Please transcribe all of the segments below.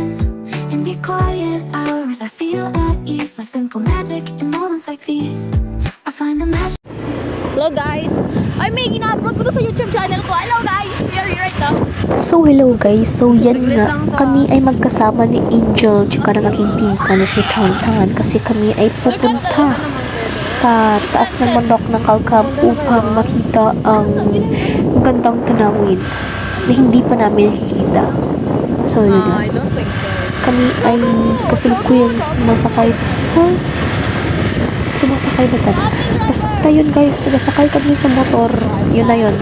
listen. In these quiet hours, I feel at ease, like simple magic in moments like these. I find the magic. Hello guys! Ay, may gina-upload ko to sa YouTube channel ko. Hello guys! We are here right now. So hello guys, so yan nga, kami ay magkasama ni Angel tsaka ng aking pinsan na si Tantan kasi kami ay pupunta sa taas ng bundok ng Kalkab upang makita ang gandang tanawin na hindi pa namin nakikita. So yun nga, I don't think so. kami ay kasalukuyang sumasakay. Sumasakay ba tayo? Basta yun guys, sumasakay kami sa motor. Yun na yun.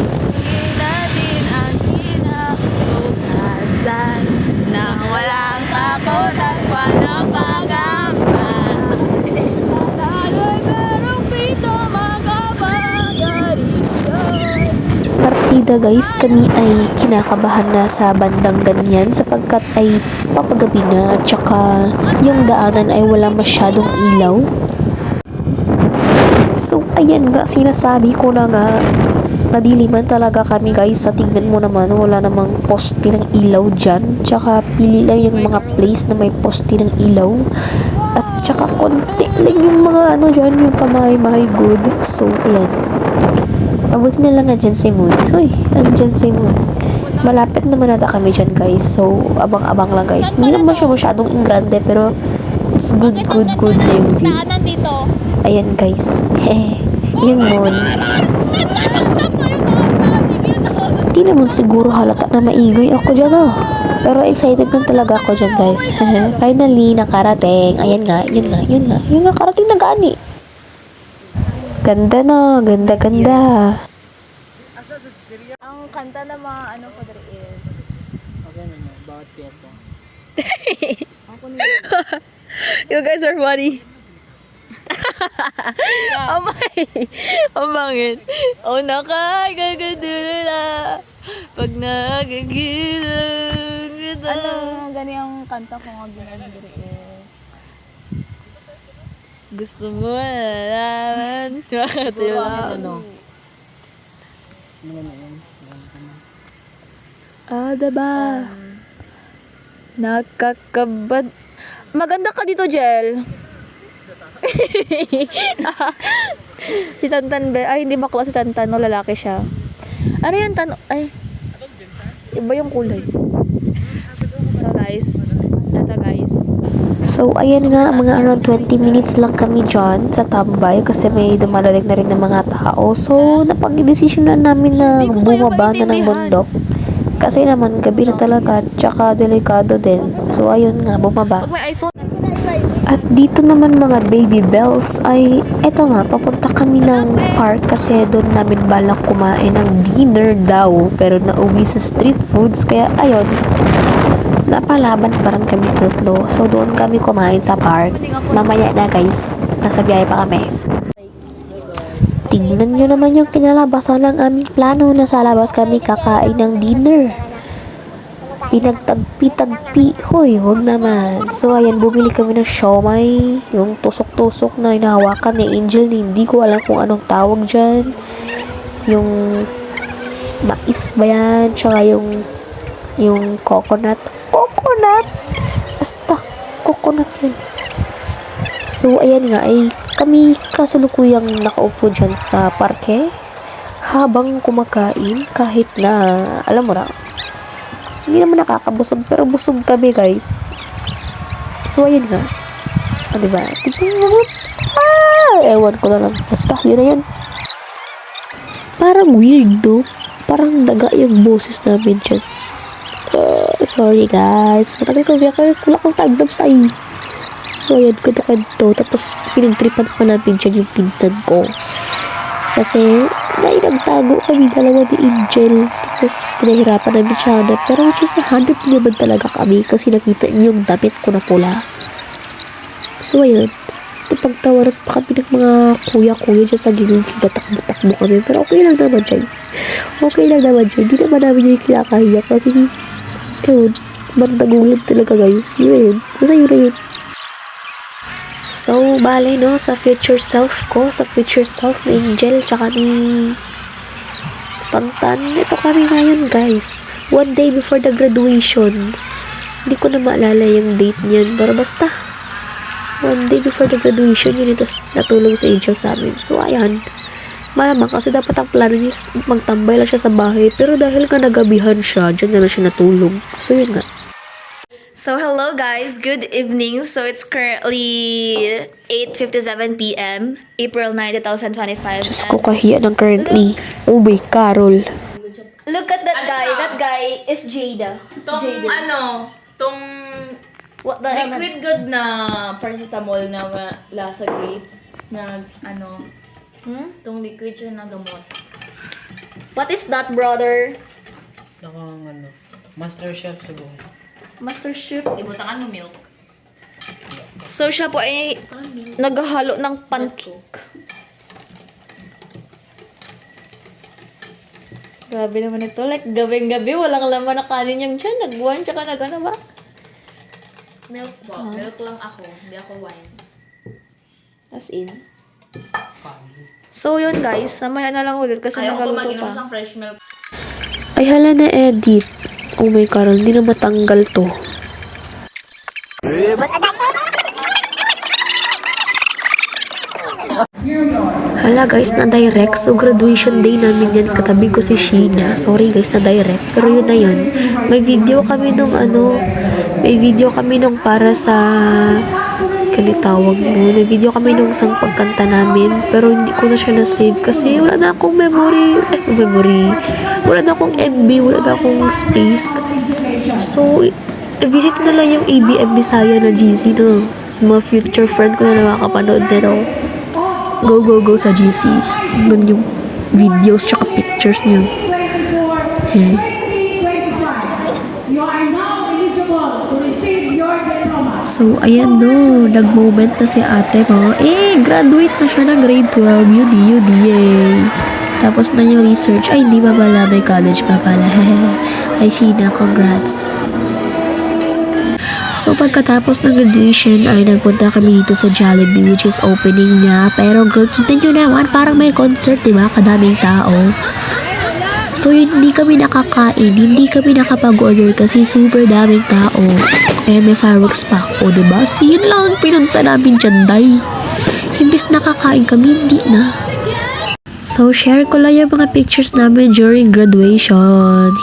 Natin ang kinabukasan na walang kakulang pa ng pangamba. Tayo'y merong pito makapangyarihan. Partida guys, kami ay kinakabahan na sa bandang ganyan sapagkat ay papagabi na at saka yung daanan ay wala masyadong ilaw. So ayan nga, sinasabi ko na nga, nadiliman talaga kami guys. Sa tingnan mo naman, wala namang poste ng ilaw dyan, tsaka pili lang yung mga place na may poste ng ilaw at tsaka konti lang yung mga ano dyan, yung pamahay-mahay good. So ayan, mabuti na lang andyan si Moon. Uy, andyan si Moon. Malapit naman nata kami dyan guys. So, abang-abang lang guys. Hindi naman siya masyadong ingrande pero it's good na yung view. Daanan dito. Ayan guys. Yung Moon. Hindi naman siguro halata na maingay ako dyan Pero excited lang talaga ako dyan guys. Finally, nakarating. Ayan nga, yun nga, karating na gani. Ganda no, ganda. Ang kanta na mga ano ko dito is Bawat piyesa. you guys are funny. Oh my! Ang bangit. Oh, nakagagandula pag nagagilang kita. Ano, ganyan kanta ko nga ginagiri is gusto mo nalaman. Ano? Ano na yan? Diba? Nakakabad. Maganda ka dito, Jel. Si Tantan ba? Ay, hindi bakla si Tantan. No, lalaki siya. Ano yan, Ay, iba yung kulay. So, guys. Ito, guys. So, ayan nga, mga around 20 minutes lang kami dyan sa tambay kasi may dumadating na rin ng mga tao. So, napag-desisyon na namin na bumaba na ng bundok. Kasi naman, gabi na talaga, tsaka delikado din. So, ayun nga, bumaba. Pag may iPhone, At dito naman mga baby bells ay, eto nga, papunta kami ng park kasi doon namin balak kumain ng dinner daw. Pero nauwi sa street foods, kaya ayun, napalaban pa rin kami tatlo. So, doon kami kumain sa park. Mamaya na guys, nasa biyahe pa kami. Tingnan nyo naman yung kinalabasan ng aming plano. Nasa labas kami kakain ng dinner. Pinagtagpi-tagpi. Hoy, huwag naman. So, ayan, bumili kami ng siomay. Yung tusok-tusok na hinahawakan ni Angel. Hindi ko alam kung anong tawag dyan. Yung mais ba yan? Tsaka yung coconut. Basta, coconut yun. So, ayan nga, ay kami kasulukuyang nakaupo dyan sa parke habang kumakain kahit na, alam mo na, hindi naman nakakabusog pero busog kami guys. So, ayan nga. Diba? Ewan ko na lang. Basta, yun na yun. Parang weird, no? Parang daga yung boses namin dyan. Sorry guys. Matagal kasi ako kulak ang taglab sa iyo. So, ayan, kwento. Tapos, pinagtripan pa namin dyan yung pinsan ko. Kasi, nagtago kami dalawa ni Angel. Tapos, pinahirapan namin siya hanap. Pero, which is, nahanap naman talaga kami kasi nakita niyo yung damit ko na pula. So, ayun. Pagtawaran pa kami ng mga kuya-kuya dyan sa gilid. Natakbo kami. Pero, okay lang naman dyan. Hindi naman namin yung kinakahiya kasi, ayun, mandagulan talaga guys. Yun. Basta yun na yun. So, bale no, sa future self ni Angel, tsaka ni Tantan, ito kami ngayon guys. One day before the graduation. Hindi ko na maalala yung date niyan. Pero basta, one day before the graduation yun, tapos natulog si Angel sa amin. So, ayan. Malamang kasi dapat ang plano niya is magtambay lang siya sa bahay. Pero dahil ka nagabihan siya, dyan na lang siya natulog. So, yun nga. So, hello guys. Good evening. So, it's currently 8:57 p.m. April 9, 2025. Diyos ko, kahiya ng currently. Ubi, Carol. Look at that guy. That guy is Jada. Tong tong What the hell? liquid good na paracetamol na lasa grapes na tong liquid siya na gamot. What is that, brother? Nakang Master Chef siguro. Master Chef. Ibutangan mo milk. So, siya po ay naghahalo ng pancake. Grabe naman ito. Like, gabing-gabi, walang laman na kanin yung tiyan. Nagbuwan, tsaka nagano ba? Milk po. Milk lang ako. Hindi ako wine. As in. So, yun guys. Samaya na lang ulit kasi Ayaw ko nagaluto mag-inom pa. ng fresh milk. Ay, hala na edit. Oh my Carol, hindi na matanggal to. Hala guys, na direct. So graduation day namin yan. Katabi ko si Sheena. Sorry guys, na direct. Pero yun na yun. May video kami nung para sa tawag mo. May video kami nung isang pagkanta namin. Pero hindi ko na siya na-save kasi wala na akong memory. Wala na akong MB. Wala na akong space. So, visit na lang yung ABM Bisaya na GC no. Sa mga future friend ko na nakakapanood nito. Go sa GC. Doon yung videos tsaka pictures niyo. You are now eligible to receive your diploma. So, ayan no. Nag-moment na si ate ko. Graduate na siya ng grade 12. UD, yay. Tapos na yung research. Ay, hindi pa pala. May college pa pala. Ay, Sheena, congrats. So, pagkatapos ng graduation, ay nagpunta kami dito sa Jollibee, which is opening niya. Pero, girl, kita nyo naman, parang may concert, diba? Kadaming tao. So, hindi kami nakakain, hindi kami nakapag-order kasi super daming tao. Eh, may fireworks pa ako, diba? Sin lang ang pinunta namin dyan, day. Imbis nakakain kami, hindi na. So, share ko lang yung mga pictures namin during graduation.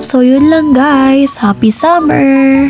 So, yun lang guys. Happy summer!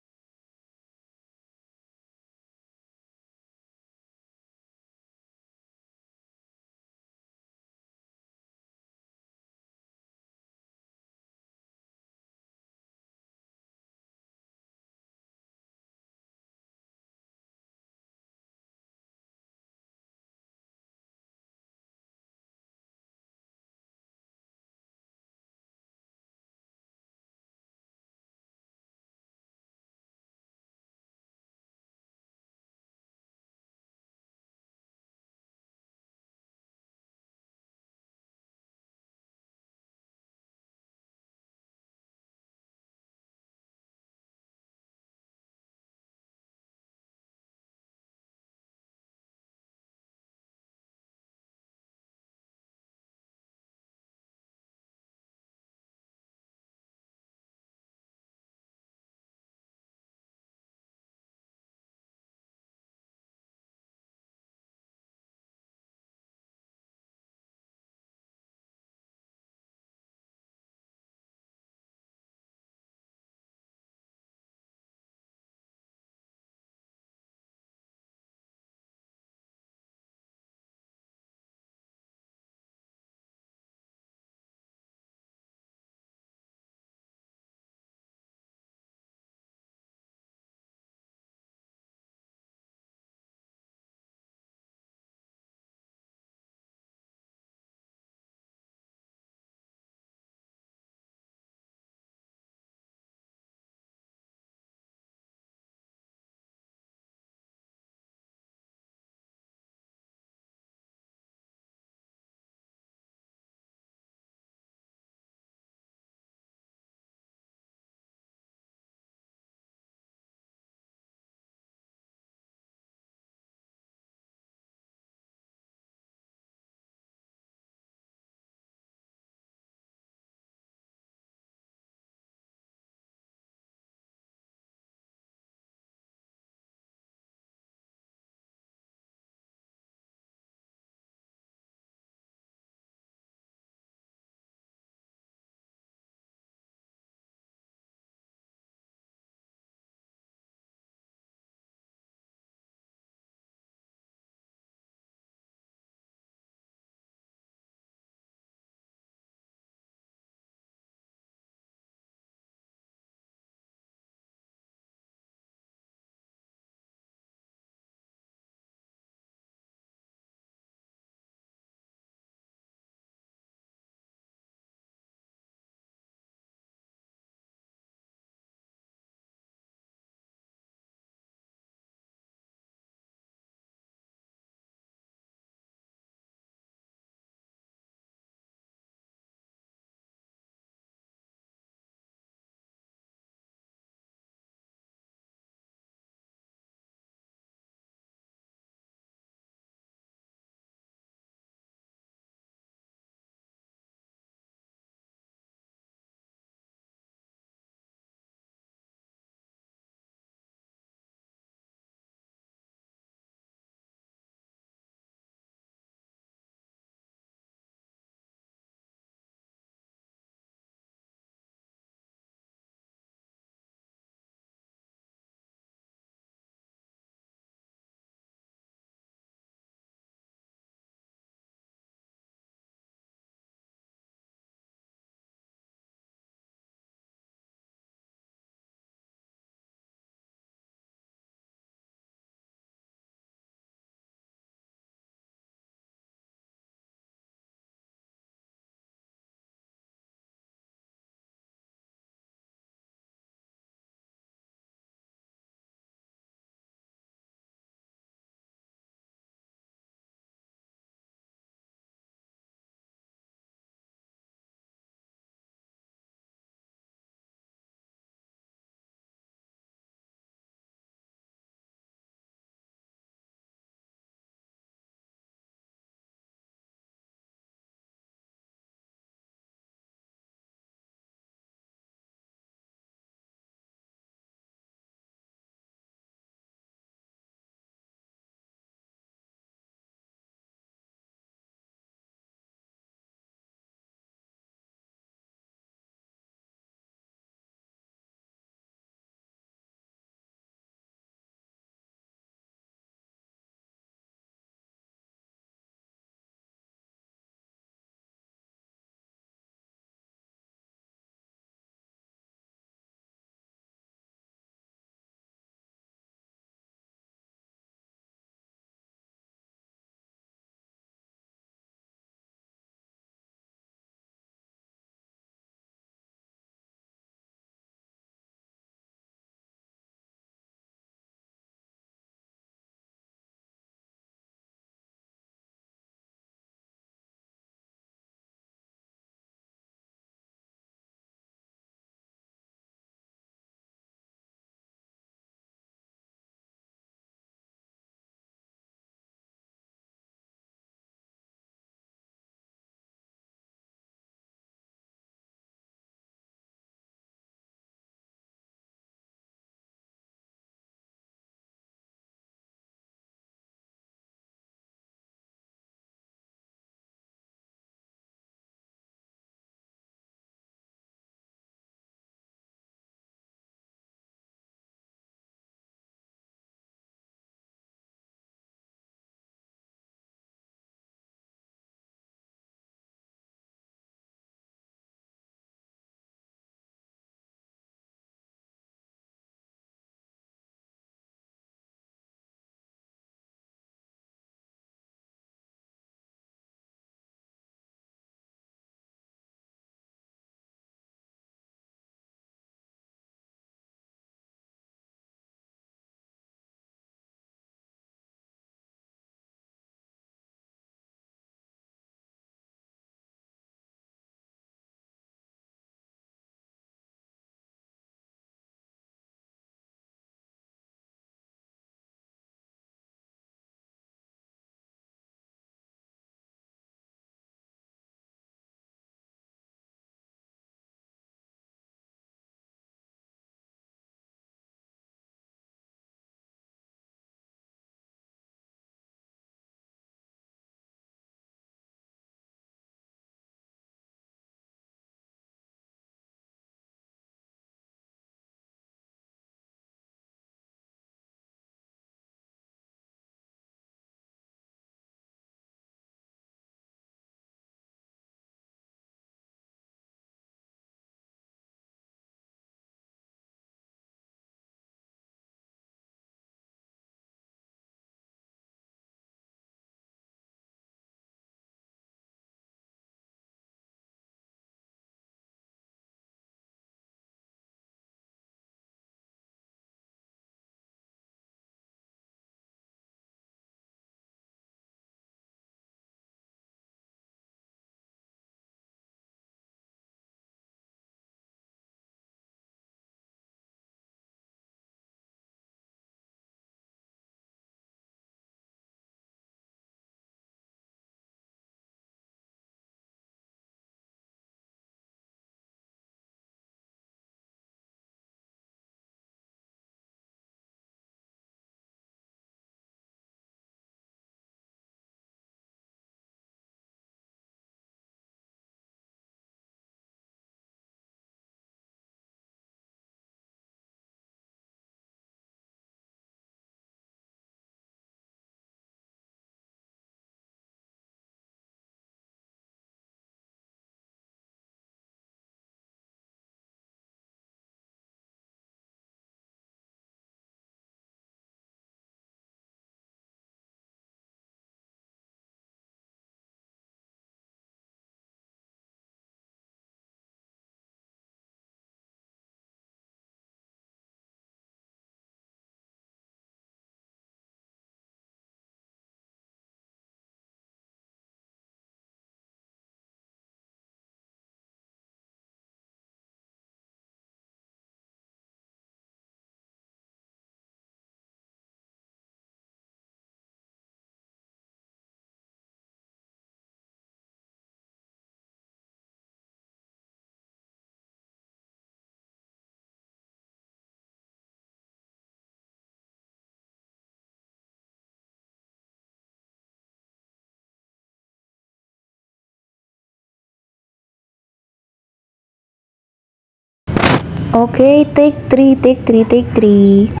Okay, take 3, take 3, take 3.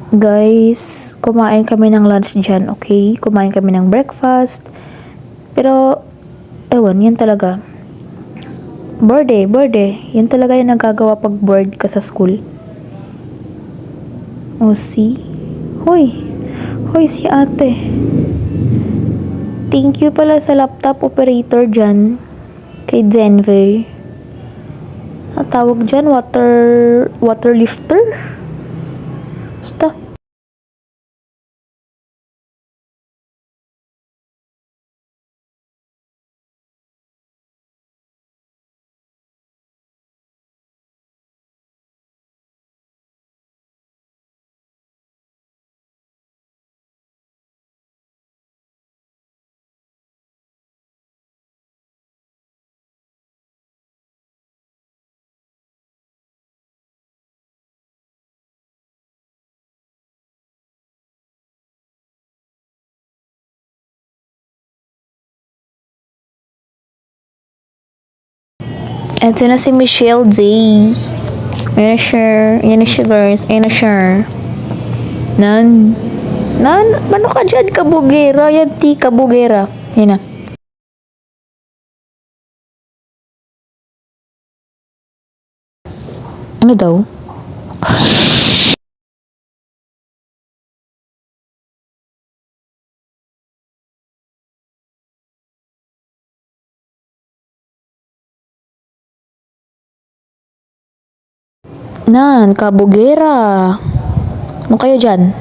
Guys, kumain kami ng lunch dyan, okay? Kumain kami ng breakfast. Pero, ewan, yan talaga. Bored eh, bored eh. Yan talaga yung nagagawa pag bored ka sa school. Oh, see? Hoy! Hoy, si ate. Thank you pala sa laptop operator dyan. Kay Denver. Ang tawag dyan, water lifter? Basta. Ito na si Michelle Z. Ayan na siya. Ayan na siya, guys. Ayan na siya. Ano ka dyan, kabugera? Yan, ti, kabugera. Ayan na. Ano daw? Kabugera. Ano kayo dyan?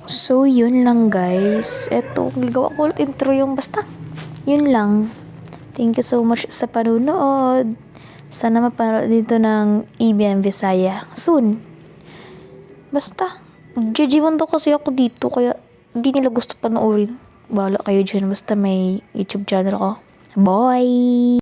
So, yun lang guys. Eto, gagawa ko intro yung basta. Yun lang. Thank you so much sa panunood. Sana mapanood dito ng EBM Visaya soon. Basta, judgment kasi ako dito kaya di nila gusto panoorin. Bahala kayo dyan. Basta may YouTube channel ko. Bye!